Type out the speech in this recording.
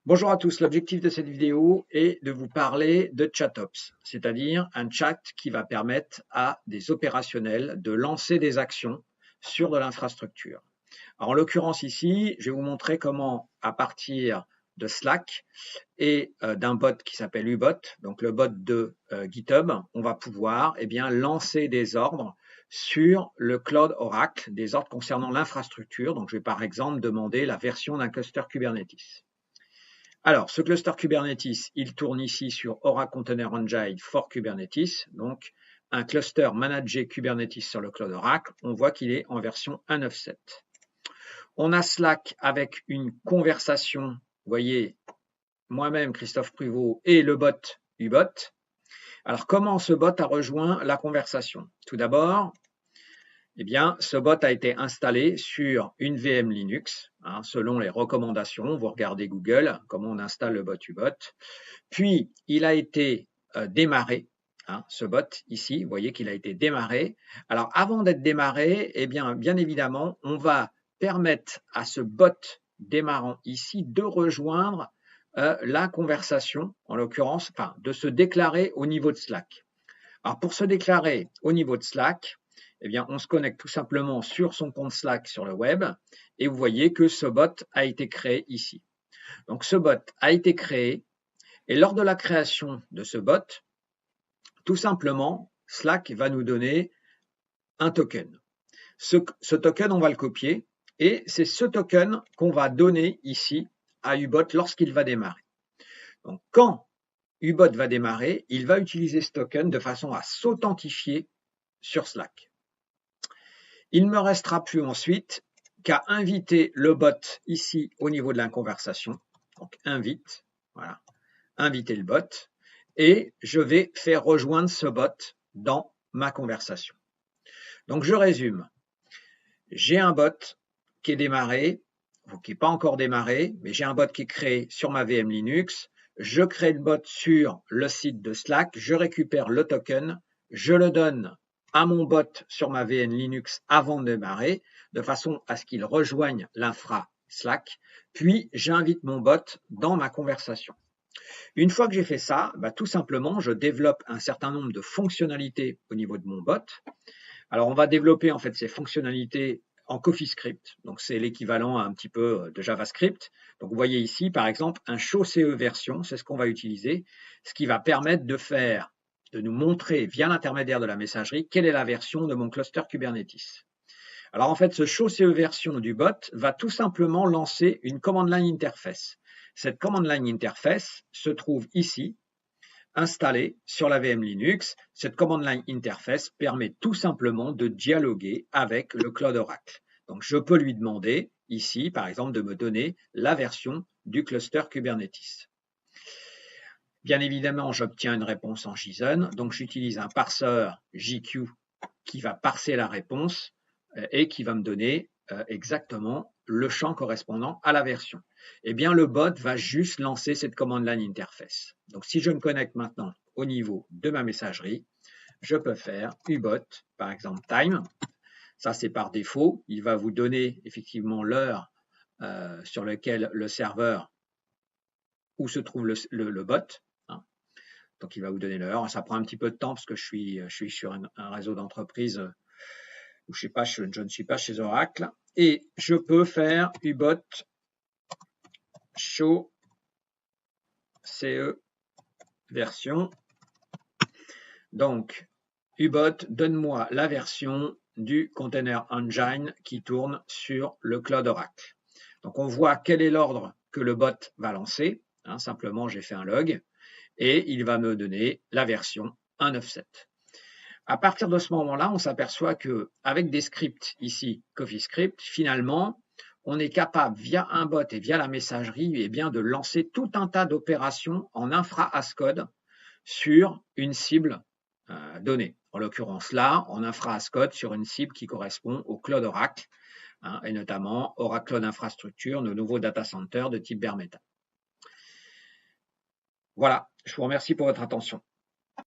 Bonjour à tous, l'objectif de cette vidéo est de vous parler de ChatOps, c'est-à-dire un chat qui va permettre à des opérationnels de lancer des actions sur de l'infrastructure. En l'occurrence ici, je vais vous montrer comment à partir de Slack et d'un bot qui s'appelle Ubot, donc le bot de GitHub, on va pouvoir lancer des ordres sur le cloud Oracle, des ordres concernant l'infrastructure. Donc je vais par exemple demander la version d'un cluster Kubernetes. Alors, ce cluster Kubernetes, il tourne ici sur Oracle Container Engine for Kubernetes, donc un cluster managé Kubernetes sur le cloud Oracle. On voit qu'il est en version 1.9.7. On a Slack avec une conversation, vous voyez, moi-même, Christophe Pruvot, et le bot Ubot. Alors, comment ce bot a rejoint la conversation? Tout d'abord, ce bot a été installé sur une VM Linux, selon les recommandations. Vous regardez Google, comment on installe le bot Ubot. Puis, il a été démarré, ce bot ici, vous voyez qu'il a été démarré. Alors, avant d'être démarré, bien évidemment, on va permettre à ce bot démarrant ici de rejoindre la conversation, en l'occurrence, de se déclarer au niveau de Slack. Alors, pour se déclarer au niveau de Slack, on se connecte tout simplement sur son compte Slack sur le web et vous voyez que ce bot a été créé ici. Donc, ce bot a été créé et lors de la création de ce bot, tout simplement, Slack va nous donner un token. Ce token, on va le copier et c'est ce token qu'on va donner ici à Ubot lorsqu'il va démarrer. Donc, quand Ubot va démarrer, il va utiliser ce token de façon à s'authentifier sur Slack. Il ne me restera plus ensuite qu'à inviter le bot ici au niveau de la conversation. Donc, invite, voilà, inviter le bot et je vais faire rejoindre ce bot dans ma conversation. Donc, je résume. J'ai un bot qui est démarré, ou qui n'est pas encore démarré, mais j'ai un bot qui est créé sur ma VM Linux. Je crée le bot sur le site de Slack, je récupère le token, je le donne à mon bot sur ma VM Linux avant de démarrer, de façon à ce qu'il rejoigne l'infra Slack, puis j'invite mon bot dans ma conversation. Une fois que j'ai fait ça, tout simplement, je développe un certain nombre de fonctionnalités au niveau de mon bot. Alors, on va développer en fait ces fonctionnalités en CoffeeScript. Donc, c'est l'équivalent un petit peu de JavaScript. Donc, vous voyez ici, par exemple, un show CE version, c'est ce qu'on va utiliser, ce qui va permettre de nous montrer via l'intermédiaire de la messagerie quelle est la version de mon cluster Kubernetes. Alors, en fait, ce show CE version du bot va tout simplement lancer une command line interface. Cette command line interface se trouve ici, installée sur la VM Linux. Cette command line interface permet tout simplement de dialoguer avec le Cloud Oracle. Donc, je peux lui demander ici, par exemple, de me donner la version du cluster Kubernetes. Bien évidemment, j'obtiens une réponse en JSON. Donc, j'utilise un parseur JQ qui va parser la réponse et qui va me donner exactement le champ correspondant à la version. Le bot va juste lancer cette command line interface. Donc, si je me connecte maintenant au niveau de ma messagerie, je peux faire ubot, par exemple, time. Ça, c'est par défaut. Il va vous donner effectivement l'heure sur laquelle le serveur, où se trouve le bot. Donc, il va vous donner l'heure. Ça prend un petit peu de temps parce que je suis sur un réseau d'entreprise où je ne suis pas chez Oracle. Et je peux faire ubot show CE version. Donc, ubot, donne-moi la version du Container Engine qui tourne sur le Cloud Oracle. Donc, on voit quel est l'ordre que le bot va lancer. Simplement, j'ai fait un log et il va me donner la version 1.9.7. À partir de ce moment-là, on s'aperçoit qu'avec des scripts ici, CoffeeScript, finalement, on est capable, via un bot et via la messagerie, de lancer tout un tas d'opérations en infra-as-code sur une cible donnée. En l'occurrence là, en infra-as-code sur une cible qui correspond au Cloud Oracle, et notamment Oracle Cloud Infrastructure, nos nouveaux data centers de type bare metal. Voilà, je vous remercie pour votre attention.